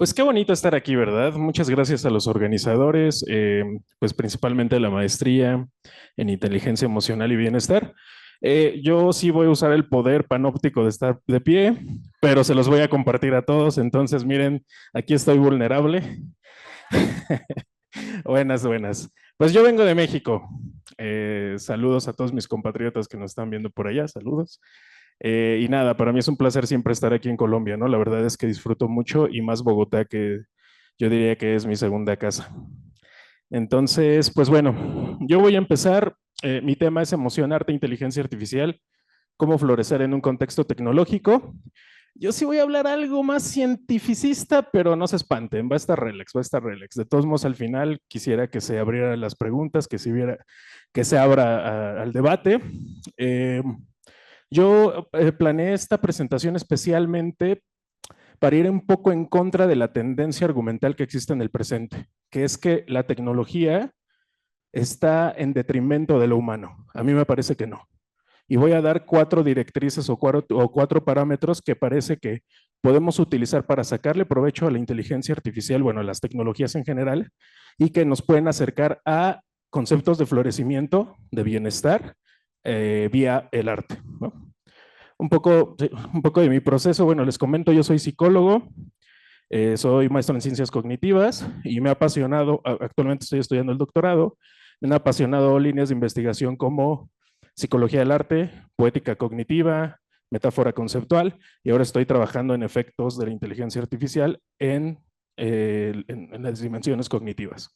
Pues qué bonito estar aquí, ¿verdad? Muchas gracias a los organizadores, pues principalmente la maestría en inteligencia emocional y bienestar. Yo sí voy a usar el poder panóptico de estar de pie, pero se los voy a compartir a todos. Entonces, miren, aquí estoy vulnerable. Buenas, buenas. Pues yo vengo de México. Saludos a todos mis compatriotas que nos están viendo por allá. Saludos. Y nada, para mí es un placer siempre estar aquí en Colombia, ¿no? La verdad es que disfruto mucho y más Bogotá, que yo diría que es mi segunda casa. Entonces, pues bueno, yo voy a empezar. Mi tema es emoción, arte, inteligencia artificial, cómo florecer en un contexto tecnológico. Yo sí voy a hablar algo más cientificista, pero no se espanten, va a estar relax, va a estar relax. De todos modos, al final quisiera que se abrieran las preguntas, que se abra al debate. Eh, yo planeé esta presentación especialmente para ir un poco en contra de la tendencia argumental que existe en el presente, que es que la tecnología está en detrimento de lo humano. A mí me parece que no. Y voy a dar cuatro directrices o cuatro parámetros que parece que podemos utilizar para sacarle provecho a la inteligencia artificial, bueno, a las tecnologías en general, y que nos pueden acercar a conceptos de florecimiento, de bienestar, vía el arte, ¿no? Un poco de mi proceso, bueno, les comento, yo soy psicólogo, soy maestro en ciencias cognitivas y me ha apasionado, actualmente estoy estudiando el doctorado, me ha apasionado líneas de investigación como psicología del arte, poética cognitiva, metáfora conceptual, y ahora estoy trabajando en efectos de la inteligencia artificial en las dimensiones cognitivas.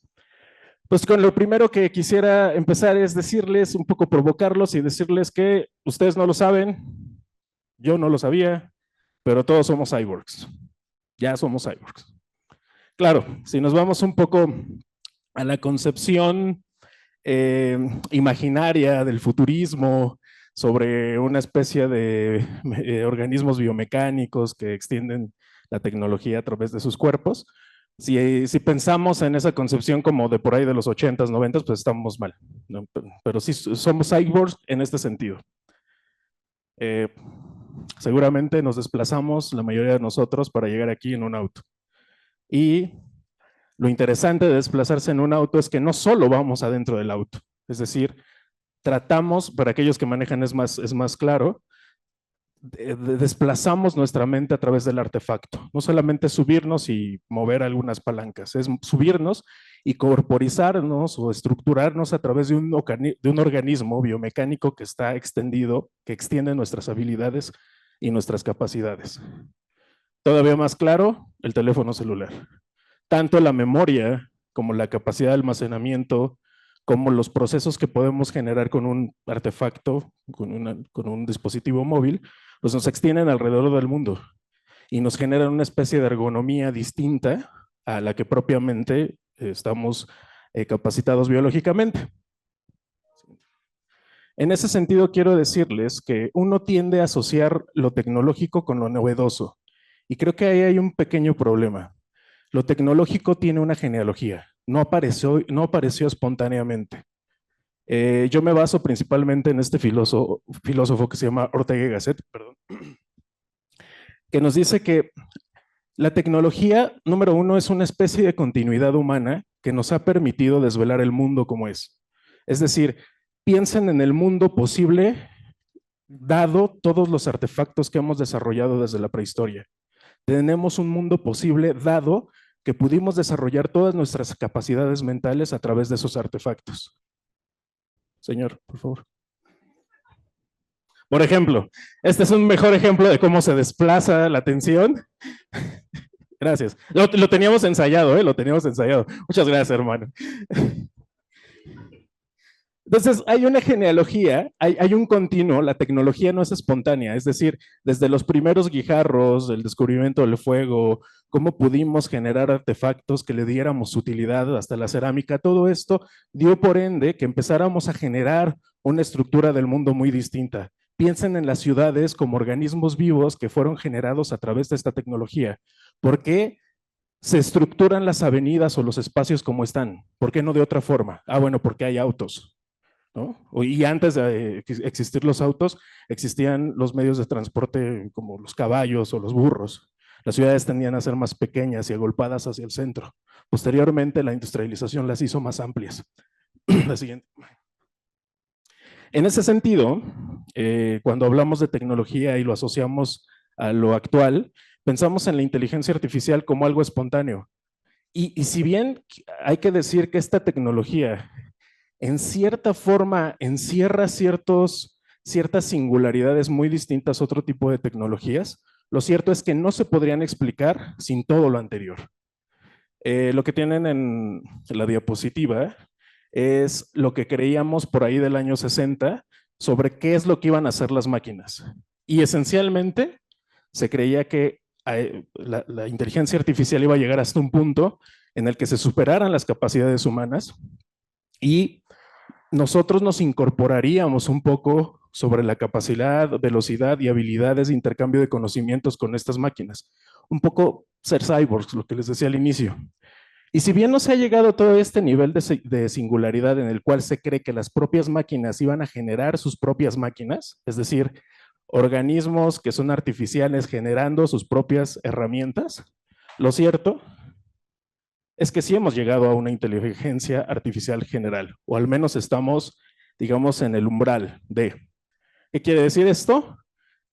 Pues con lo primero que quisiera empezar es decirles, un poco provocarlos y decirles que ustedes no lo saben, yo no lo sabía, pero todos somos cyborgs. Ya somos cyborgs. Claro, si nos vamos un poco a la concepción imaginaria del futurismo sobre una especie de organismos biomecánicos que extienden la tecnología a través de sus cuerpos, si pensamos en esa concepción como de por ahí de los 80s, 90s, pues estamos mal, ¿no? Pero sí somos cyborgs en este sentido. Eh, Seguramente nos desplazamos, la mayoría de nosotros, para llegar aquí en un auto. Y lo interesante de desplazarse en un auto es que no solo vamos adentro del auto, es decir, tratamos, para aquellos que manejan es más claro, desplazamos nuestra mente a través del artefacto. No solamente subirnos y mover algunas palancas, es subirnos y corporizarnos o estructurarnos a través de un organismo biomecánico que está extendido, que extiende nuestras habilidades y nuestras capacidades. Todavía más claro, el teléfono celular. Tanto la memoria como la capacidad de almacenamiento, como los procesos que podemos generar con un artefacto, con un dispositivo móvil, pues nos extienden alrededor del mundo y nos generan una especie de ergonomía distinta a la que propiamente estamos capacitados biológicamente. En ese sentido, quiero decirles que uno tiende a asociar lo tecnológico con lo novedoso, y creo que ahí hay un pequeño problema. Lo tecnológico tiene una genealogía, no apareció espontáneamente. Yo me baso principalmente en este filósofo que se llama Ortega y Gasset, perdón, que nos dice que la tecnología, número uno, es una especie de continuidad humana que nos ha permitido desvelar el mundo como es. Es decir, piensen en el mundo posible dado todos los artefactos que hemos desarrollado desde la prehistoria. Tenemos un mundo posible dado que pudimos desarrollar todas nuestras capacidades mentales a través de esos artefactos. Señor, por favor. Por ejemplo, este es un mejor ejemplo de cómo se desplaza la atención. Gracias. Lo teníamos ensayado, ¿eh? Lo teníamos ensayado. Muchas gracias, hermano. Entonces, hay una genealogía, hay un continuo, la tecnología no es espontánea, es decir, desde los primeros guijarros, el descubrimiento del fuego, cómo pudimos generar artefactos que le diéramos utilidad hasta la cerámica, todo esto dio por ende que empezáramos a generar una estructura del mundo muy distinta. Piensen en las ciudades como organismos vivos que fueron generados a través de esta tecnología. ¿Por qué se estructuran las avenidas o los espacios como están? ¿Por qué no de otra forma? Ah, bueno, porque hay autos. ¿No? Y antes de existir los autos, existían los medios de transporte como los caballos o los burros. Las ciudades tendían a ser más pequeñas y agolpadas hacia el centro. Posteriormente, la industrialización las hizo más amplias. La siguiente. En ese sentido, cuando hablamos de tecnología y lo asociamos a lo actual, pensamos en la inteligencia artificial como algo espontáneo. Y si bien hay que decir que esta tecnología en cierta forma encierra ciertas singularidades muy distintas a otro tipo de tecnologías, lo cierto es que no se podrían explicar sin todo lo anterior. Lo que tienen en la diapositiva es lo que creíamos por ahí del año 60 sobre qué es lo que iban a hacer las máquinas. Y esencialmente se creía que la inteligencia artificial iba a llegar hasta un punto en el que se superaran las capacidades humanas y nosotros nos incorporaríamos un poco sobre la capacidad, velocidad y habilidades de intercambio de conocimientos con estas máquinas. Un poco ser cyborgs, lo que les decía al inicio. Y si bien no se ha llegado a todo este nivel de singularidad en el cual se cree que las propias máquinas iban a generar sus propias máquinas, es decir, organismos que son artificiales generando sus propias herramientas, lo cierto es que sí hemos llegado a una inteligencia artificial general, o al menos estamos, digamos, en el umbral de. ¿Qué quiere decir esto?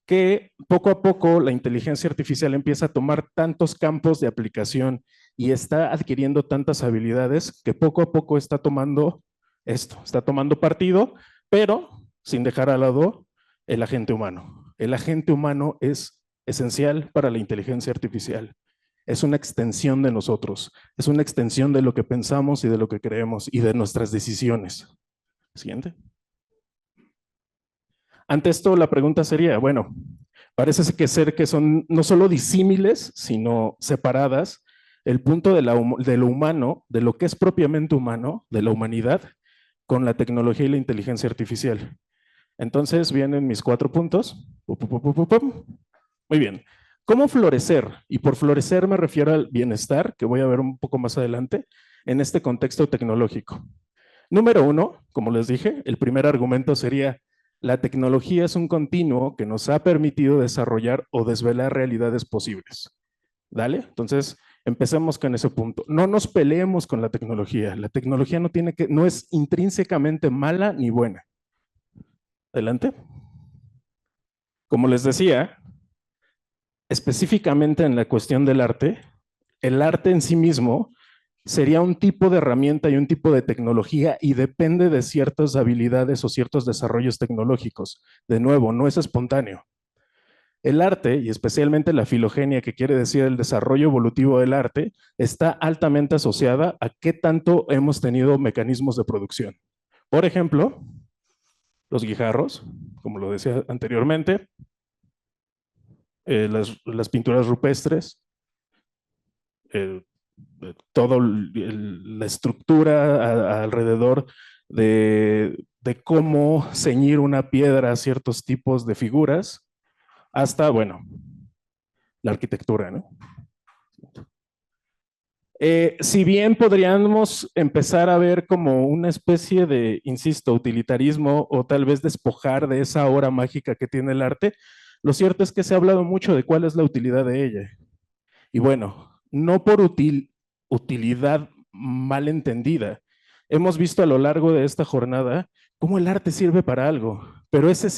Que poco a poco la inteligencia artificial empieza a tomar tantos campos de aplicación y está adquiriendo tantas habilidades que poco a poco está tomando está tomando partido, pero sin dejar al lado el agente humano. El agente humano es esencial para la inteligencia artificial. Es una extensión de nosotros, es una extensión de lo que pensamos y de lo que creemos y de nuestras decisiones. Siguiente. Ante esto, la pregunta sería, bueno, parece ser que son no solo disímiles, sino separadas el punto de lo humano, de lo que es propiamente humano, de la humanidad, con la tecnología y la inteligencia artificial. Entonces vienen mis 4 puntos. Muy bien. ¿Cómo florecer? Y por florecer me refiero al bienestar, que voy a ver un poco más adelante, en este contexto tecnológico. Número 1, como les dije, el primer argumento sería, la tecnología es un continuo que nos ha permitido desarrollar o desvelar realidades posibles. ¿Dale? Entonces, empecemos con ese punto. No nos peleemos con la tecnología. La tecnología no es intrínsecamente mala ni buena. Adelante. Como les decía, específicamente en la cuestión del arte, el arte en sí mismo sería un tipo de herramienta y un tipo de tecnología y depende de ciertas habilidades o ciertos desarrollos tecnológicos. De nuevo, no es espontáneo. El arte, y especialmente la filogenia, que quiere decir el desarrollo evolutivo del arte, está altamente asociada a qué tanto hemos tenido mecanismos de producción. Por ejemplo, los guijarros, como lo decía anteriormente, las pinturas rupestres, eh, toda la estructura alrededor de cómo ceñir una piedra a ciertos tipos de figuras, hasta, bueno, la arquitectura, ¿no? Si bien podríamos empezar a ver como una especie de, insisto, utilitarismo o tal vez despojar de esa hora mágica que tiene el arte, lo cierto es que se ha hablado mucho de cuál es la utilidad de ella. Y bueno, no por utilidad mal entendida. Hemos visto a lo largo de esta jornada cómo el arte sirve para algo, pero ese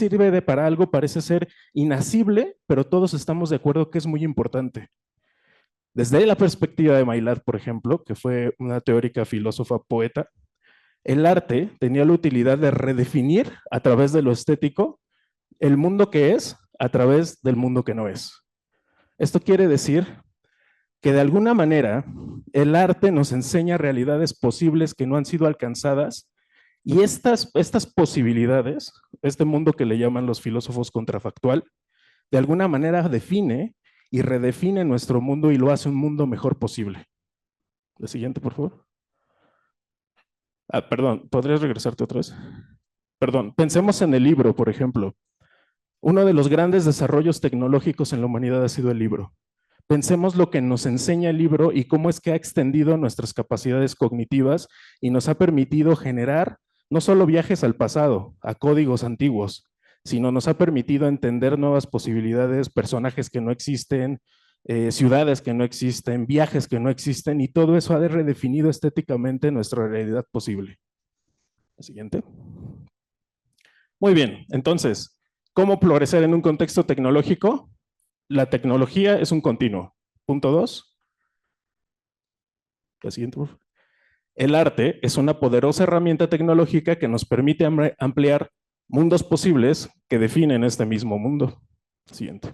para algo parece ser inasible, pero todos estamos de acuerdo que es muy importante. Desde la perspectiva de Maillard, por ejemplo, que fue una teórica filósofa poeta, el arte tenía la utilidad de redefinir a través de lo estético el mundo que es a través del mundo que no es. Esto quiere decir que de alguna manera el arte nos enseña realidades posibles que no han sido alcanzadas y estas posibilidades, este mundo que le llaman los filósofos contrafactual, de alguna manera define y redefine nuestro mundo y lo hace un mundo mejor posible. La siguiente, por favor. Perdón, ¿podrías regresarte otra vez? Perdón, pensemos en el libro, por ejemplo. Uno de los grandes desarrollos tecnológicos en la humanidad ha sido el libro. Pensemos lo que nos enseña el libro y cómo es que ha extendido nuestras capacidades cognitivas y nos ha permitido generar no solo viajes al pasado, a códigos antiguos, sino nos ha permitido entender nuevas posibilidades, personajes que no existen, ciudades que no existen, viajes que no existen, y todo eso ha redefinido estéticamente nuestra realidad posible. La siguiente. Muy bien, entonces, ¿cómo florecer en un contexto tecnológico? La tecnología es un continuo. Punto 2. La siguiente, por favor. El arte es una poderosa herramienta tecnológica que nos permite ampliar mundos posibles que definen este mismo mundo. Siguiente.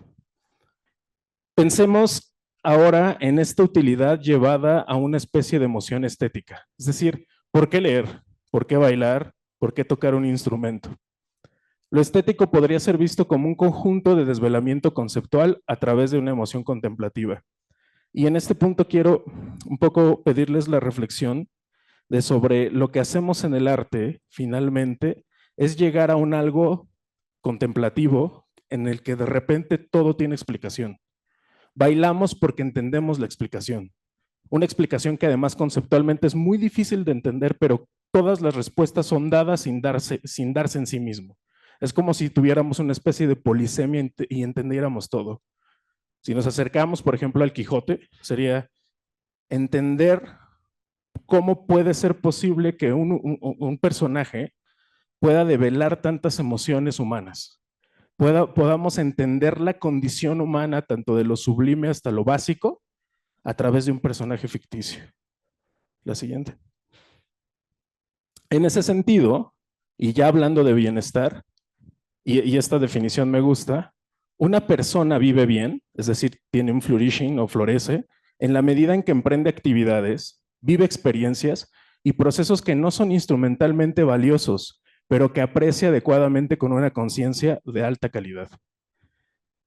Pensemos ahora en esta utilidad llevada a una especie de emoción estética. Es decir, ¿por qué leer? ¿Por qué bailar? ¿Por qué tocar un instrumento? Lo estético podría ser visto como un conjunto de desvelamiento conceptual a través de una emoción contemplativa. Y en este punto quiero un poco pedirles la reflexión de sobre lo que hacemos en el arte, finalmente, es llegar a un algo contemplativo en el que de repente todo tiene explicación. Bailamos porque entendemos la explicación. Una explicación que además conceptualmente es muy difícil de entender, pero todas las respuestas son dadas sin darse en sí mismo. Es como si tuviéramos una especie de polisemia y entendiéramos todo. Si nos acercamos, por ejemplo, al Quijote, sería entender cómo puede ser posible que un personaje pueda develar tantas emociones humanas. Podamos entender la condición humana, tanto de lo sublime hasta lo básico, a través de un personaje ficticio. La siguiente. En ese sentido, y ya hablando de bienestar, y esta definición me gusta, una persona vive bien, es decir, tiene un flourishing o florece, en la medida en que emprende actividades, vive experiencias y procesos que no son instrumentalmente valiosos, pero que aprecia adecuadamente con una conciencia de alta calidad.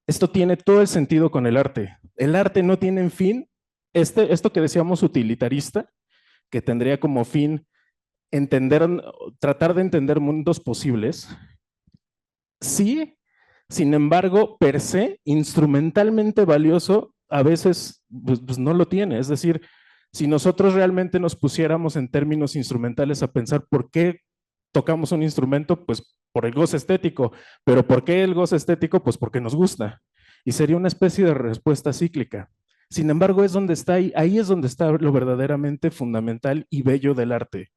Esto tiene todo el sentido con el arte. El arte no tiene en fin, esto que decíamos utilitarista, que tendría como fin entender, tratar de entender mundos posibles, sí, sin embargo, per se, instrumentalmente valioso, a veces pues no lo tiene. Es decir, si nosotros realmente nos pusiéramos en términos instrumentales a pensar por qué tocamos un instrumento, pues por el goce estético, pero ¿por qué el goce estético? Pues porque nos gusta. Y sería una especie de respuesta cíclica. Sin embargo, es donde está ahí es donde está lo verdaderamente fundamental y bello del arte.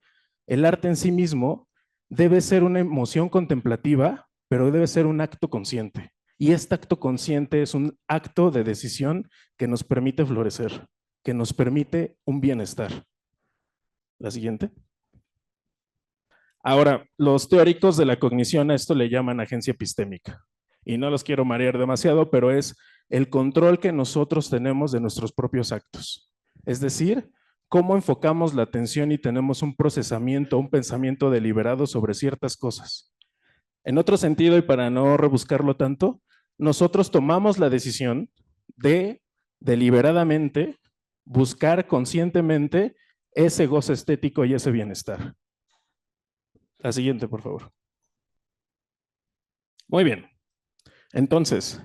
El arte en sí mismo debe ser una emoción contemplativa, pero debe ser un acto consciente. Y este acto consciente es un acto de decisión que nos permite florecer, que nos permite un bienestar. La siguiente. Ahora, los teóricos de la cognición a esto le llaman agencia epistémica. Y no los quiero marear demasiado, pero es el control que nosotros tenemos de nuestros propios actos. Es decir, cómo enfocamos la atención y tenemos un procesamiento, un pensamiento deliberado sobre ciertas cosas. En otro sentido, y para no rebuscarlo tanto, nosotros tomamos la decisión de deliberadamente buscar conscientemente ese goce estético y ese bienestar. La siguiente, por favor. Muy bien. Entonces,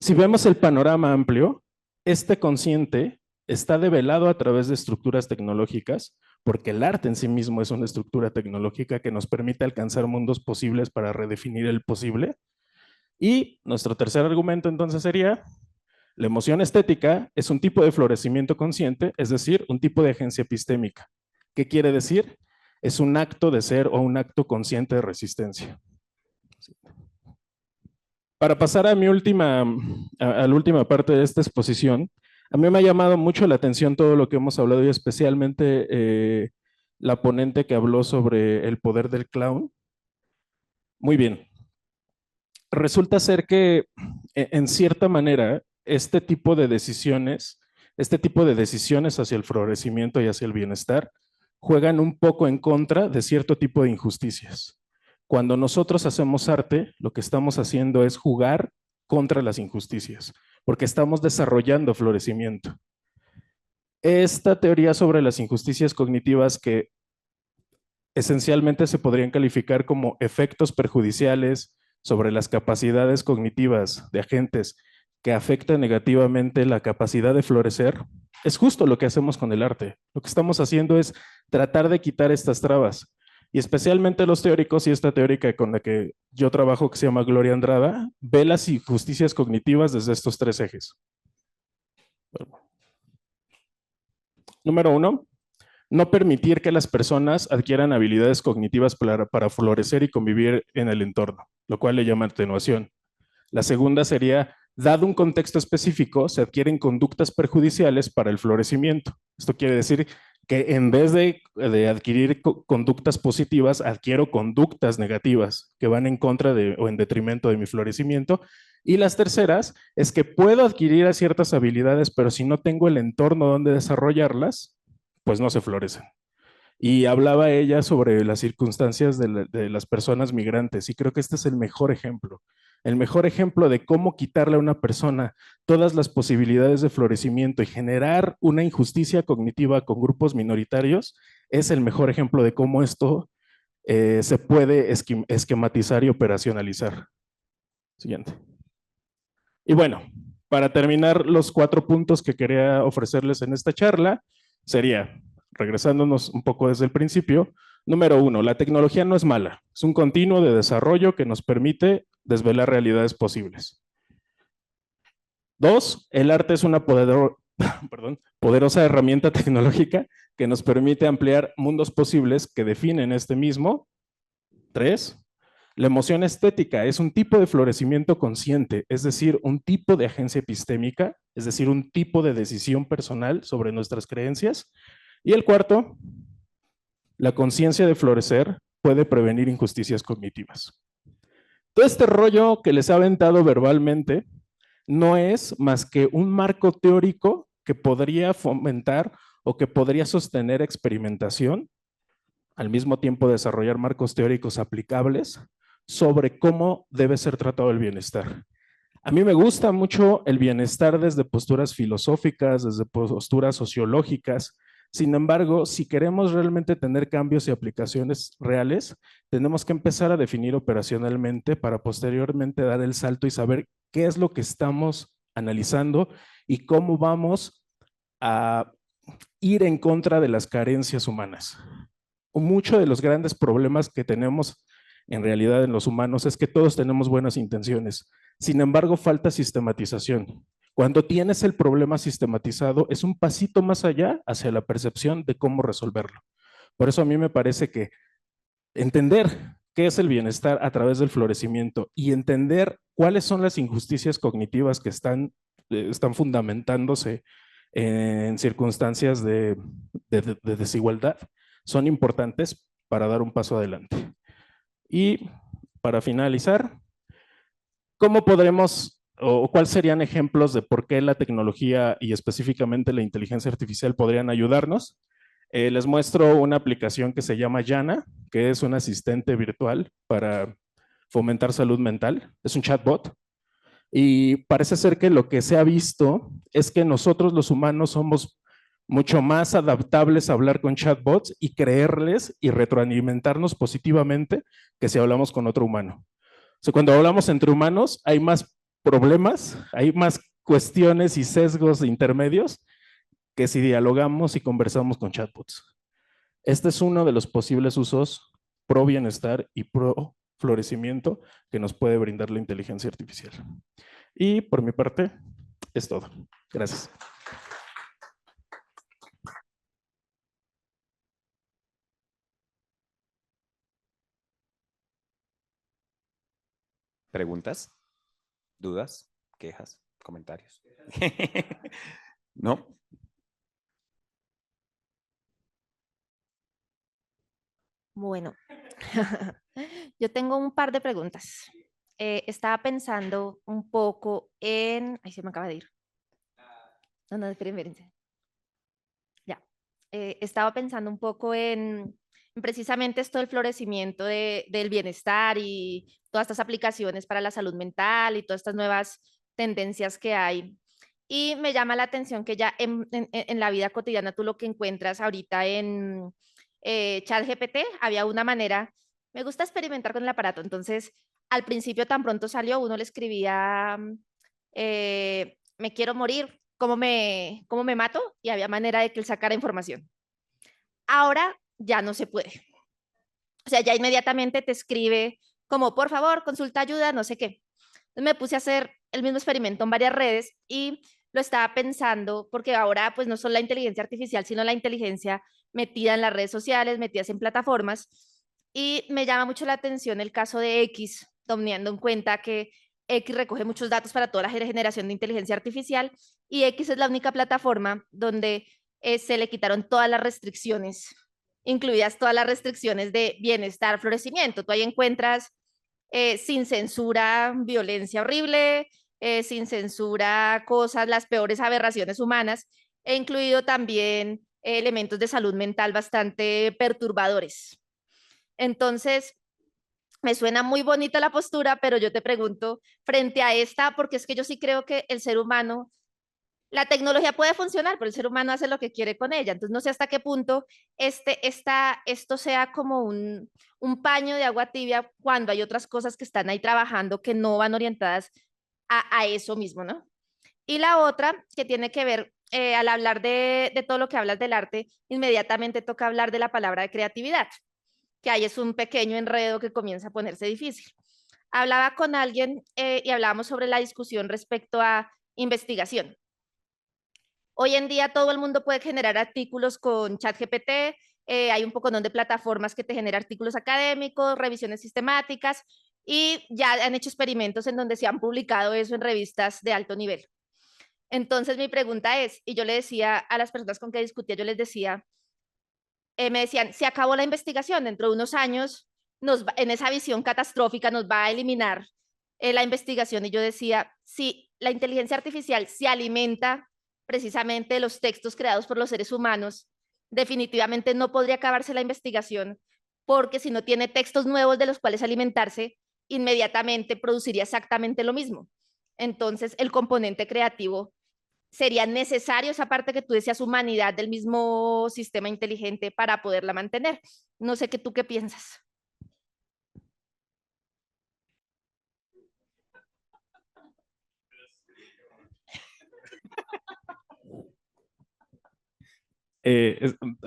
si vemos el panorama amplio, este consciente está develado a través de estructuras tecnológicas, porque el arte en sí mismo es una estructura tecnológica que nos permite alcanzar mundos posibles para redefinir el posible. Y nuestro tercer argumento entonces sería, la emoción estética es un tipo de florecimiento consciente, es decir, un tipo de agencia epistémica. ¿Qué quiere decir? Es un acto de ser o un acto consciente de resistencia. Para pasar a a la última parte de esta exposición, a mí me ha llamado mucho la atención todo lo que hemos hablado y especialmente la ponente que habló sobre el poder del clown. Muy bien. Resulta ser que en cierta manera este tipo de decisiones hacia el florecimiento y hacia el bienestar juegan un poco en contra de cierto tipo de injusticias. Cuando nosotros hacemos arte, lo que estamos haciendo es jugar contra las injusticias, porque estamos desarrollando florecimiento. Esta teoría sobre las injusticias cognitivas que esencialmente se podrían calificar como efectos perjudiciales sobre las capacidades cognitivas de agentes que afectan negativamente la capacidad de florecer, es justo lo que hacemos con el arte. Lo que estamos haciendo es tratar de quitar estas trabas. Y especialmente los teóricos, y esta teórica con la que yo trabajo, que se llama Gloria Andrada, ve las injusticias cognitivas desde estos tres ejes. Número 1, no permitir que las personas adquieran habilidades cognitivas para florecer y convivir en el entorno, lo cual le llama atenuación. La segunda sería, dado un contexto específico, se adquieren conductas perjudiciales para el florecimiento. Esto quiere decir que en vez de adquirir conductas positivas, adquiero conductas negativas que van en contra o en detrimento de mi florecimiento. Y las terceras es que puedo adquirir ciertas habilidades, pero si no tengo el entorno donde desarrollarlas, pues no se florecen. Y hablaba ella sobre las circunstancias de las personas migrantes y creo que este es el mejor ejemplo de cómo quitarle a una persona todas las posibilidades de florecimiento y generar una injusticia cognitiva con grupos minoritarios, es el mejor ejemplo de cómo esto se puede esquematizar y operacionalizar. Siguiente. Y bueno, para terminar los 4 puntos que quería ofrecerles en esta charla, sería, regresándonos un poco desde el principio, número 1, la tecnología no es mala, es un continuo de desarrollo que nos permite desvelar realidades posibles. 2, el arte es una poderosa herramienta tecnológica que nos permite ampliar mundos posibles que definen este mismo. 3, la emoción estética es un tipo de florecimiento consciente, es decir, un tipo de agencia epistémica, es decir, un tipo de decisión personal sobre nuestras creencias. Y el cuarto, la conciencia de florecer puede prevenir injusticias cognitivas. Todo este rollo que les he aventado verbalmente no es más que un marco teórico que podría fomentar o que podría sostener experimentación, al mismo tiempo desarrollar marcos teóricos aplicables sobre cómo debe ser tratado el bienestar. A mí me gusta mucho el bienestar desde posturas filosóficas, desde posturas sociológicas. Sin embargo, si queremos realmente tener cambios y aplicaciones reales, tenemos que empezar a definir operacionalmente para posteriormente dar el salto y saber qué es lo que estamos analizando y cómo vamos a ir en contra de las carencias humanas. Muchos de los grandes problemas que tenemos en realidad en los humanos es que todos tenemos buenas intenciones. Sin embargo, falta sistematización. Cuando tienes el problema sistematizado, es un pasito más allá hacia la percepción de cómo resolverlo. Por eso a mí me parece que entender qué es el bienestar a través del florecimiento y entender cuáles son las injusticias cognitivas que están fundamentándose en circunstancias de desigualdad son importantes para dar un paso adelante. Y para finalizar, ¿cómo podremos o cuáles serían ejemplos de por qué la tecnología y específicamente la inteligencia artificial podrían ayudarnos? Les muestro una aplicación que se llama Yana, que es un asistente virtual para fomentar salud mental. Es un chatbot. Y parece ser que lo que se ha visto es que nosotros los humanos somos mucho más adaptables a hablar con chatbots y creerles y retroalimentarnos positivamente que si hablamos con otro humano. O sea, cuando hablamos entre humanos hay más problemas, hay más cuestiones y sesgos intermedios que si dialogamos y conversamos con chatbots. Este es uno de los posibles usos pro bienestar y pro florecimiento que nos puede brindar la inteligencia artificial. Y por mi parte, es todo. Gracias. ¿Preguntas? ¿Dudas? ¿Quejas? ¿Comentarios? ¿No? Bueno, yo tengo un par de preguntas. Estaba pensando un poco en... Ay, se me acaba de ir. No, no, espérense. Ya. Estaba pensando un poco en precisamente esto del florecimiento del bienestar y todas estas aplicaciones para la salud mental y todas estas nuevas tendencias que hay. Y me llama la atención que ya en la vida cotidiana tú lo que encuentras ahorita en ChatGPT, había una manera, me gusta experimentar con el aparato, entonces al principio tan pronto salió, uno le escribía, me quiero morir, cómo me mato? Y había manera de que él sacara información. Ahora ya no se puede. O sea, ya inmediatamente te escribe como, por favor, consulta ayuda, no sé qué. Entonces me puse a hacer el mismo experimento en varias redes y lo estaba pensando porque ahora pues no solo la inteligencia artificial, sino la inteligencia metida en las redes sociales, metidas en plataformas. Y me llama mucho la atención el caso de X, teniendo en cuenta que X recoge muchos datos para toda la generación de inteligencia artificial y X es la única plataforma donde se le quitaron todas las restricciones, incluidas todas las restricciones de bienestar, florecimiento. Tú ahí encuentras sin censura violencia horrible, sin censura cosas, las peores aberraciones humanas, e incluido también elementos de salud mental bastante perturbadores. Entonces, me suena muy bonita la postura, pero yo te pregunto, frente a esta, porque es que yo sí creo que el ser humano, la tecnología puede funcionar, pero el ser humano hace lo que quiere con ella. Entonces, no sé hasta qué punto esto sea como un paño de agua tibia cuando hay otras cosas que están ahí trabajando que no van orientadas a eso mismo, ¿no? Y la otra, que tiene que ver, al hablar de todo lo que hablas del arte, inmediatamente toca hablar de la palabra de creatividad, que ahí es un pequeño enredo que comienza a ponerse difícil. Hablaba con alguien y hablábamos sobre la discusión respecto a investigación. Hoy en día todo el mundo puede generar artículos con ChatGPT, hay un poco de plataformas que te generan artículos académicos, revisiones sistemáticas y ya han hecho experimentos en donde se han publicado eso en revistas de alto nivel. Entonces mi pregunta es, y yo le decía a las personas con que discutía, yo les decía, me decían, se acabó la investigación, dentro de unos años, en esa visión catastrófica nos va a eliminar la investigación. Y yo decía, si la inteligencia artificial se alimenta precisamente de los textos creados por los seres humanos, definitivamente no podría acabarse la investigación, porque si no tiene textos nuevos de los cuales alimentarse, inmediatamente produciría exactamente lo mismo. Entonces, el componente creativo sería necesario esa parte que tú decías, humanidad del mismo sistema inteligente para poderla mantener. No sé qué tú qué piensas.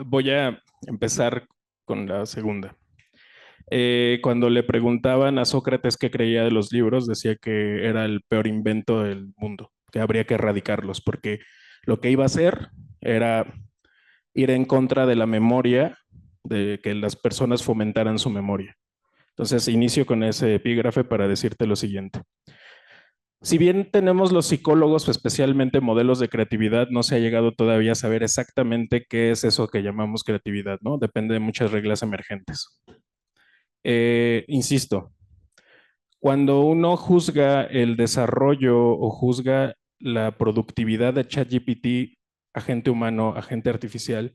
Voy a empezar con la segunda. Cuando le preguntaban a Sócrates qué creía de los libros, decía que era el peor invento del mundo, que habría que erradicarlos, porque lo que iba a hacer era ir en contra de la memoria, de que las personas fomentaran su memoria. Entonces, inicio con ese epígrafe para decirte lo siguiente. Si bien tenemos los psicólogos, especialmente modelos de creatividad, no se ha llegado todavía a saber exactamente qué es eso que llamamos creatividad, ¿no? Depende de muchas reglas emergentes. Insisto, cuando uno juzga el desarrollo o juzga la productividad de ChatGPT, agente humano, agente artificial,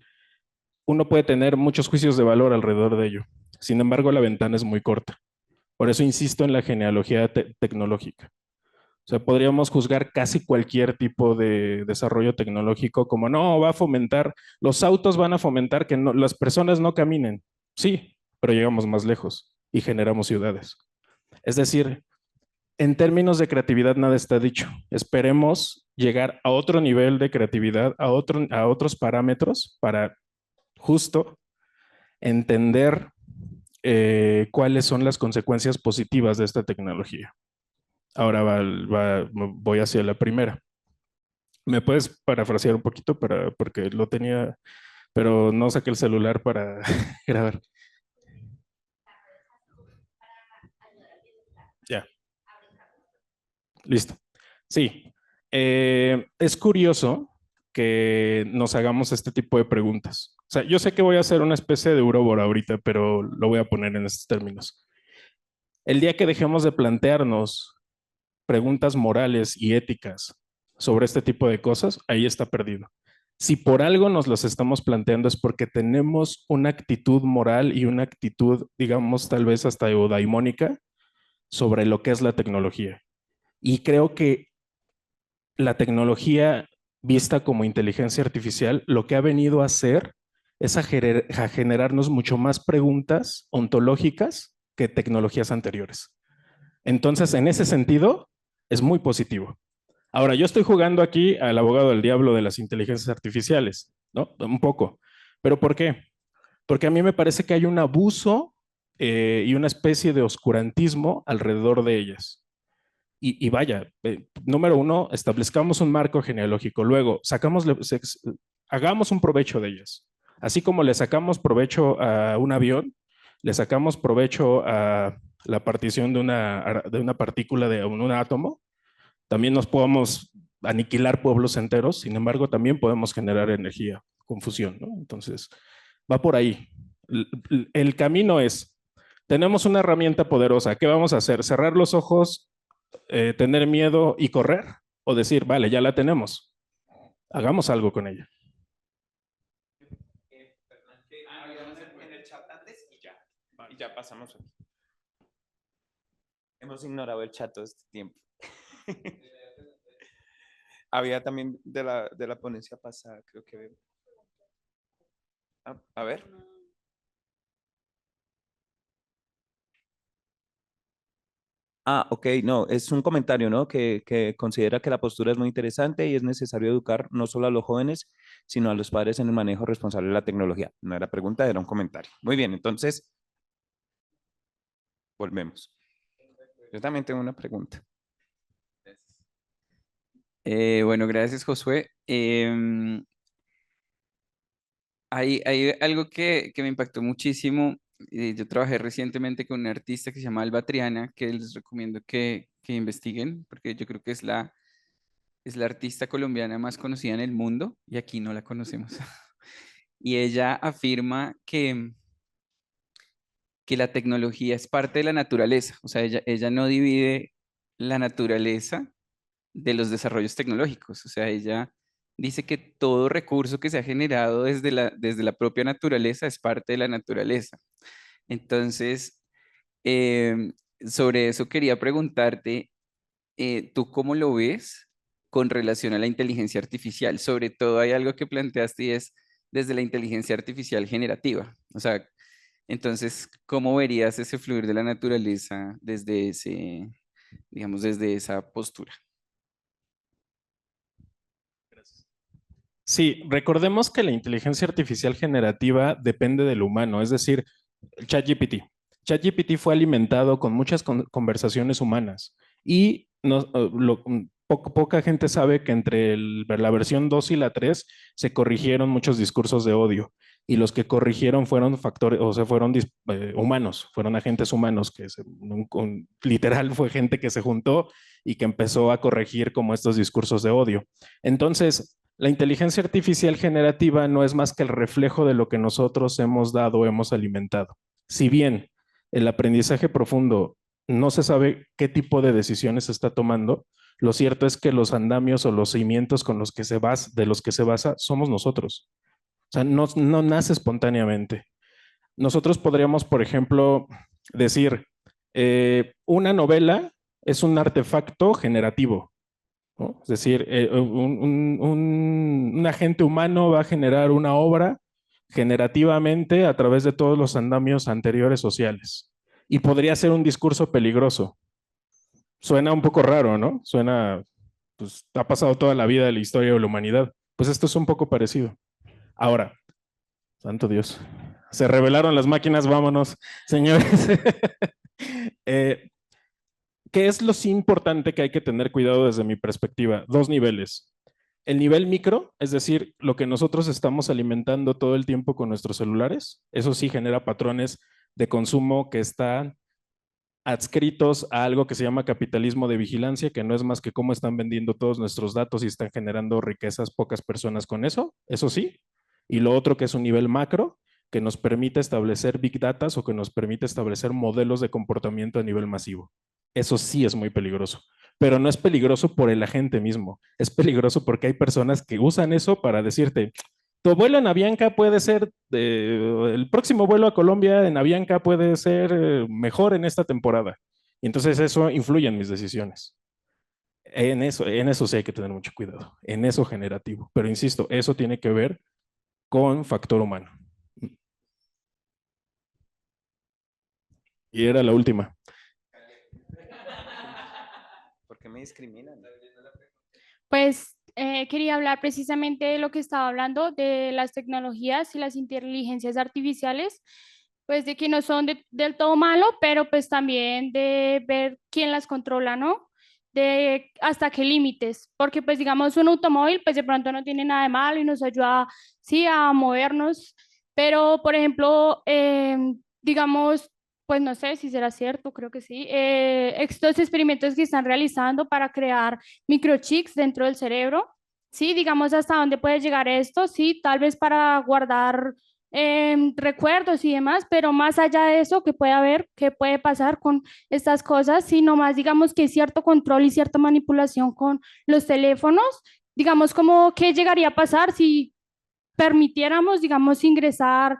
uno puede tener muchos juicios de valor alrededor de ello. Sin embargo, la ventana es muy corta. Por eso insisto en la genealogía tecnológica. O sea, podríamos juzgar casi cualquier tipo de desarrollo tecnológico como no, va a fomentar, los autos van a fomentar que no, las personas no caminen. Sí, pero llegamos más lejos y generamos ciudades. Es decir, en términos de creatividad nada está dicho. Esperemos llegar a otro nivel de creatividad, a otros parámetros para justo entender cuáles son las consecuencias positivas de esta tecnología. Ahora voy hacia la primera. ¿Me puedes parafrasear un poquito porque lo tenía, pero no saqué el celular para grabar? Ya. Listo. Sí. Es curioso que nos hagamos este tipo de preguntas. O sea, yo sé que voy a hacer una especie de Urobor ahorita, pero lo voy a poner en estos términos. El día que dejemos de plantearnos preguntas morales y éticas sobre este tipo de cosas, ahí está perdido. Si por algo nos los estamos planteando es porque tenemos una actitud moral y una actitud, digamos, tal vez hasta eudaimónica sobre lo que es la tecnología. Y creo que la tecnología vista como inteligencia artificial, lo que ha venido a hacer es a generarnos mucho más preguntas ontológicas que tecnologías anteriores. Entonces, en ese sentido, es muy positivo. Ahora, yo estoy jugando aquí al abogado del diablo de las inteligencias artificiales, ¿no? Un poco. ¿Pero por qué? Porque a mí me parece que hay un abuso y una especie de oscurantismo alrededor de ellas. Y vaya, número uno, establezcamos un marco genealógico, luego hagamos un provecho de ellas. Así como le sacamos provecho a un avión, le sacamos provecho a la partición de una partícula de un átomo, también nos podemos aniquilar pueblos enteros, sin embargo, también podemos generar energía con fusión, ¿no? Entonces, va por ahí. El camino es, tenemos una herramienta poderosa, ¿qué vamos a hacer? ¿Cerrar los ojos, tener miedo y correr? ¿O decir, vale, ya la tenemos, hagamos algo con ella? En el chat antes y ya pasamos. Hemos ignorado el chat todo este tiempo. Había también de la ponencia pasada, creo que. A ver. Ok, no, es un comentario, ¿no? Que considera que la postura es muy interesante y es necesario educar no solo a los jóvenes, sino a los padres en el manejo responsable de la tecnología. No era pregunta, era un comentario. Muy bien, entonces, volvemos. Yo también tengo una pregunta. Bueno, gracias, Josué. Hay algo que me impactó muchísimo. Yo trabajé recientemente con una artista que se llama Alba Triana, que les recomiendo que investiguen, porque yo creo que es la artista colombiana más conocida en el mundo y aquí no la conocemos. Y ella afirma que la tecnología es parte de la naturaleza. O sea, ella no divide la naturaleza de los desarrollos tecnológicos. O sea, ella dice que todo recurso que se ha generado desde la propia naturaleza es parte de la naturaleza. Entonces, sobre eso quería preguntarte, ¿tú cómo lo ves con relación a la inteligencia artificial? Sobre todo hay algo que planteaste y es desde la inteligencia artificial generativa. O sea, entonces, ¿cómo verías ese fluir de la naturaleza desde digamos, desde esa postura? Sí, recordemos que la inteligencia artificial generativa depende del humano, es decir, el ChatGPT. ChatGPT fue alimentado con muchas conversaciones humanas y poca gente sabe que entre la versión 2 y la 3 se corrigieron muchos discursos de odio y los que corrigieron fueron factores, o sea, fueron humanos, fueron agentes humanos literal fue gente que se juntó y que empezó a corregir como estos discursos de odio. Entonces, la inteligencia artificial generativa no es más que el reflejo de lo que nosotros hemos dado o hemos alimentado. Si bien el aprendizaje profundo no se sabe qué tipo de decisiones se está tomando, lo cierto es que los andamios o los cimientos de los que se basa somos nosotros. O sea, no nace espontáneamente. Nosotros podríamos, por ejemplo, decir, una novela es un artefacto generativo, ¿no? Es decir, un agente humano va a generar una obra generativamente a través de todos los andamios anteriores sociales. Y podría ser un discurso peligroso. Suena un poco raro, ¿no? Suena, pues ha pasado toda la vida de la historia de la humanidad. Pues esto es un poco parecido. Ahora, santo Dios, se revelaron las máquinas, vámonos, señores. ¿Qué es lo sí importante que hay que tener cuidado desde mi perspectiva? Dos niveles. El nivel micro, es decir, lo que nosotros estamos alimentando todo el tiempo con nuestros celulares, eso sí genera patrones de consumo que están adscritos a algo que se llama capitalismo de vigilancia, que no es más que cómo están vendiendo todos nuestros datos y están generando riquezas pocas personas con eso sí. Y lo otro que es un nivel macro, que nos permite establecer big data o que nos permite establecer modelos de comportamiento a nivel masivo. Eso sí es muy peligroso, pero no es peligroso por el agente mismo, es peligroso porque hay personas que usan eso para decirte, tu vuelo en Avianca puede ser, el próximo vuelo a Colombia en Avianca puede ser mejor en esta temporada. Y entonces eso influye en mis decisiones. En eso sí hay que tener mucho cuidado, en eso generativo. Pero insisto, eso tiene que ver con factor humano. Y era la última. ¿Por qué me discriminan? Pues quería hablar precisamente de lo que estaba hablando, de las tecnologías y las inteligencias artificiales, pues de que no son del todo malo, pero pues también de ver quién las controla, ¿no? de hasta qué límites, porque pues digamos un automóvil pues de pronto no tiene nada de malo y nos ayuda, sí, a movernos, pero por ejemplo, digamos, pues no sé si será cierto, creo que sí, estos experimentos que están realizando para crear microchips dentro del cerebro, sí, digamos hasta dónde puede llegar esto, sí, tal vez para guardar recuerdos y demás, pero más allá de eso, ¿qué puede haber? ¿Qué puede pasar con estas cosas? Si nomás digamos que hay cierto control y cierta manipulación con los teléfonos, digamos como qué llegaría a pasar si permitiéramos, digamos, ingresar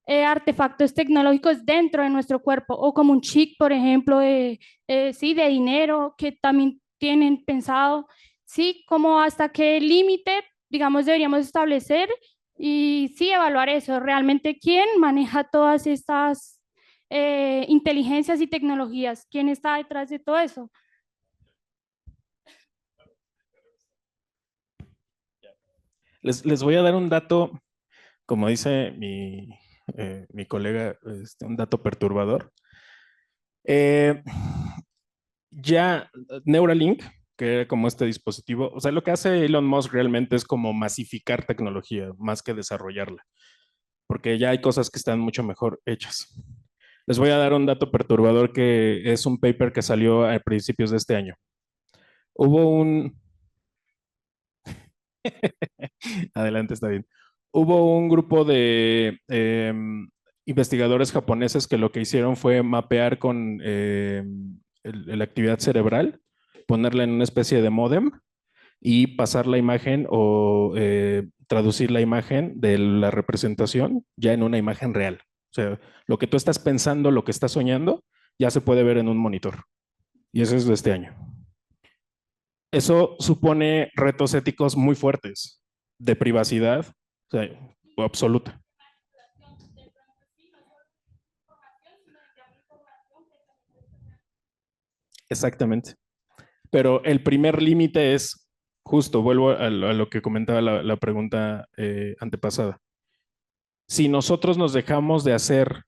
artefactos tecnológicos dentro de nuestro cuerpo o como un chip, por ejemplo, sí, de dinero que también tienen pensado, sí, como hasta qué límite, digamos, deberíamos establecer y sí, evaluar eso, realmente quién maneja todas estas inteligencias y tecnologías, quién está detrás de todo eso. Les voy a dar un dato, como dice mi colega, un dato perturbador. Ya Neuralink, que era como este dispositivo, o sea, lo que hace Elon Musk realmente es como masificar tecnología, más que desarrollarla, porque ya hay cosas que están mucho mejor hechas. Les voy a dar un dato perturbador que es un paper que salió a principios de este año. Hubo un... Adelante, está bien. Hubo un grupo de investigadores japoneses que lo que hicieron fue mapear con la actividad cerebral, ponerla en una especie de módem y pasar la imagen o traducir la imagen de la representación ya en una imagen real. O sea, lo que tú estás pensando, lo que estás soñando, ya se puede ver en un monitor. Y eso es de este año. Eso supone retos éticos muy fuertes de privacidad, o sea, absoluta. Exactamente. Pero el primer límite es, justo, vuelvo a lo que comentaba la pregunta antepasada. Si nosotros nos dejamos de hacer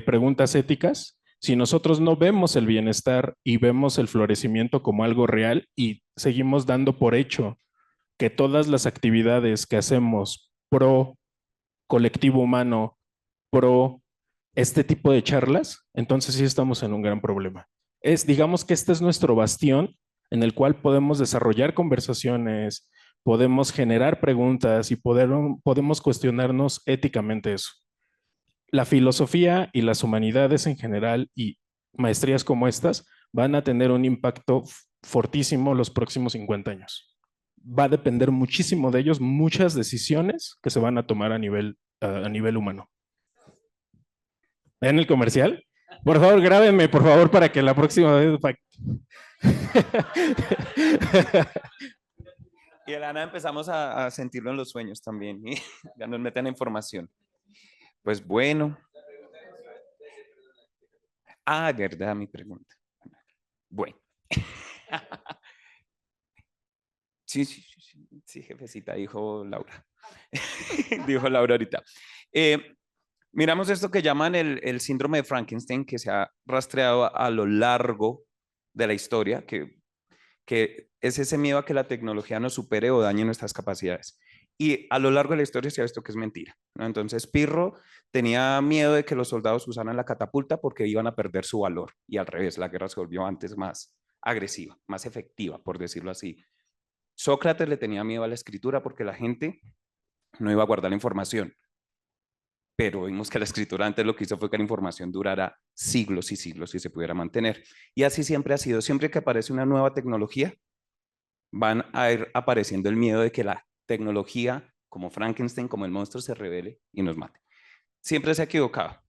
preguntas éticas, si nosotros no vemos el bienestar y vemos el florecimiento como algo real y seguimos dando por hecho que todas las actividades que hacemos pro colectivo humano, pro este tipo de charlas, entonces sí estamos en un gran problema. Digamos que este es nuestro bastión en el cual podemos desarrollar conversaciones, podemos generar preguntas y podemos cuestionarnos éticamente eso. La filosofía y las humanidades en general y maestrías como estas van a tener un impacto fortísimo los próximos 50 años. Va a depender muchísimo de ellos, muchas decisiones que se van a tomar a nivel humano. ¿En el comercial? Por favor, grábenme, por favor, para que la próxima vez... Y de la nada empezamos a sentirlo en los sueños también. Y ya nos meten información. Pues bueno. Ah, verdad, mi pregunta. Bueno. Sí, jefecita, dijo Laura. Dijo Laura ahorita. Miramos esto que llaman el síndrome de Frankenstein, que se ha rastreado a lo largo de la historia, que es ese miedo a que la tecnología nos supere o dañe nuestras capacidades. Y a lo largo de la historia se ha visto que es mentira, ¿no? Entonces Pirro tenía miedo de que los soldados usaran la catapulta porque iban a perder su valor. Y al revés, la guerra se volvió antes más agresiva, más efectiva, por decirlo así. Sócrates le tenía miedo a la escritura porque la gente no iba a guardar la información. Pero vimos que la escritura antes lo que hizo fue que la información durara siglos y siglos y se pudiera mantener. Y así siempre ha sido. Siempre que aparece una nueva tecnología, van a ir apareciendo el miedo de que la tecnología, como Frankenstein, como el monstruo, se revele y nos mate. Siempre se ha equivocado.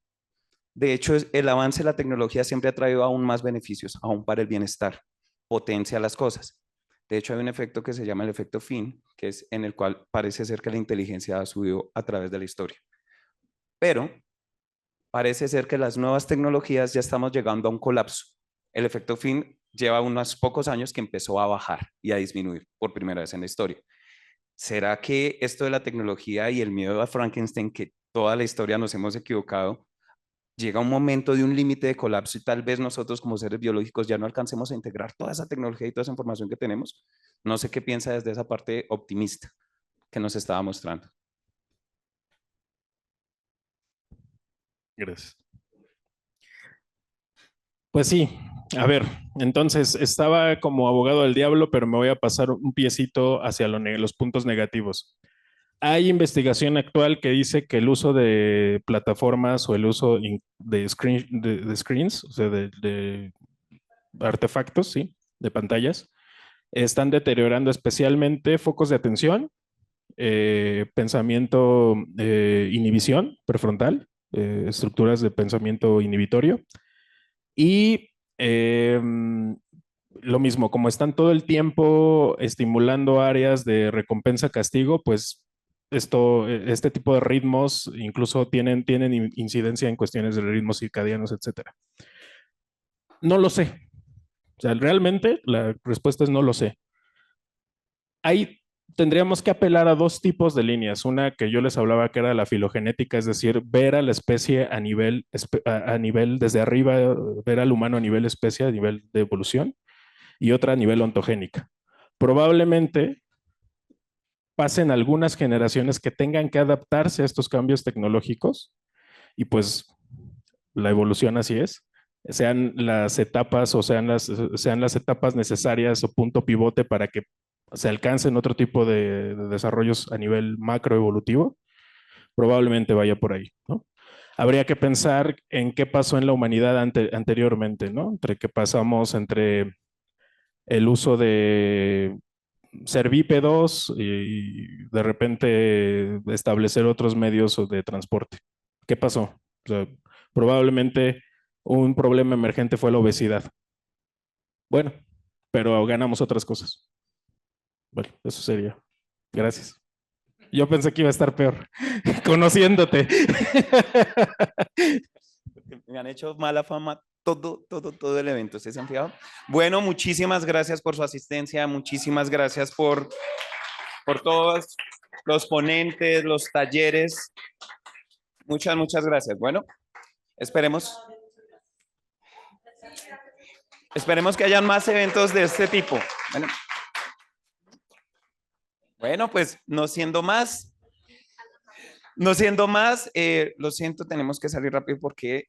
De hecho, el avance de la tecnología siempre ha traído aún más beneficios, aún para el bienestar, potencia las cosas. De hecho, hay un efecto que se llama el efecto Finn, que es en el cual parece ser que la inteligencia ha subido a través de la historia. Pero parece ser que las nuevas tecnologías ya estamos llegando a un colapso. El efecto Finn lleva unos pocos años que empezó a bajar y a disminuir por primera vez en la historia. ¿Será que esto de la tecnología y el miedo a Frankenstein, que toda la historia nos hemos equivocado, llega un momento de un límite de colapso y tal vez nosotros como seres biológicos ya no alcancemos a integrar toda esa tecnología y toda esa información que tenemos. No sé qué piensa desde esa parte optimista que nos estaba mostrando. Gracias. Pues sí, a ver, entonces estaba como abogado del diablo, pero me voy a pasar un piecito hacia los puntos negativos. Hay investigación actual que dice que el uso de plataformas o el uso de screens, o sea, de artefactos, sí, de pantallas, están deteriorando especialmente focos de atención, pensamiento, inhibición prefrontal, estructuras de pensamiento inhibitorio y lo mismo, como están todo el tiempo estimulando áreas de recompensa-castigo, pues este tipo de ritmos incluso tienen incidencia en cuestiones de ritmos circadianos, etcétera. No lo sé. O sea, realmente la respuesta es no lo sé. Ahí tendríamos que apelar a dos tipos de líneas. Una que yo les hablaba que era la filogenética, es decir, ver a la especie a nivel desde arriba, ver al humano a nivel especie, a nivel de evolución, y otra a nivel ontogénica. Probablemente pasen algunas generaciones que tengan que adaptarse a estos cambios tecnológicos y pues la evolución así es, sean las etapas o sean las etapas necesarias o punto pivote para que se alcancen otro tipo de desarrollos a nivel macroevolutivo, probablemente vaya por ahí, ¿no? Habría que pensar en qué pasó en la humanidad anteriormente, ¿no? Entre que pasamos entre el uso de ser bípedos y de repente establecer otros medios de transporte. ¿Qué pasó? O sea, probablemente un problema emergente fue la obesidad. Bueno, pero ganamos otras cosas. Bueno, eso sería. Gracias. Yo pensé que iba a estar peor, conociéndote. Me han hecho mala fama todo el evento, ¿sí se han fijado? Bueno, muchísimas gracias por su asistencia, muchísimas gracias por todos los ponentes, los talleres. Muchas gracias. Bueno, esperemos que hayan más eventos de este tipo. Bueno, pues no siendo más, lo siento, tenemos que salir rápido porque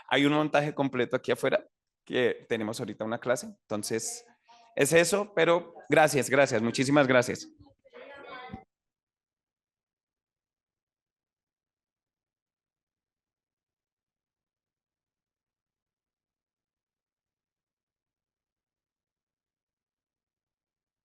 hay un montaje completo aquí afuera que tenemos ahorita una clase. Entonces, es eso, pero gracias, muchísimas gracias.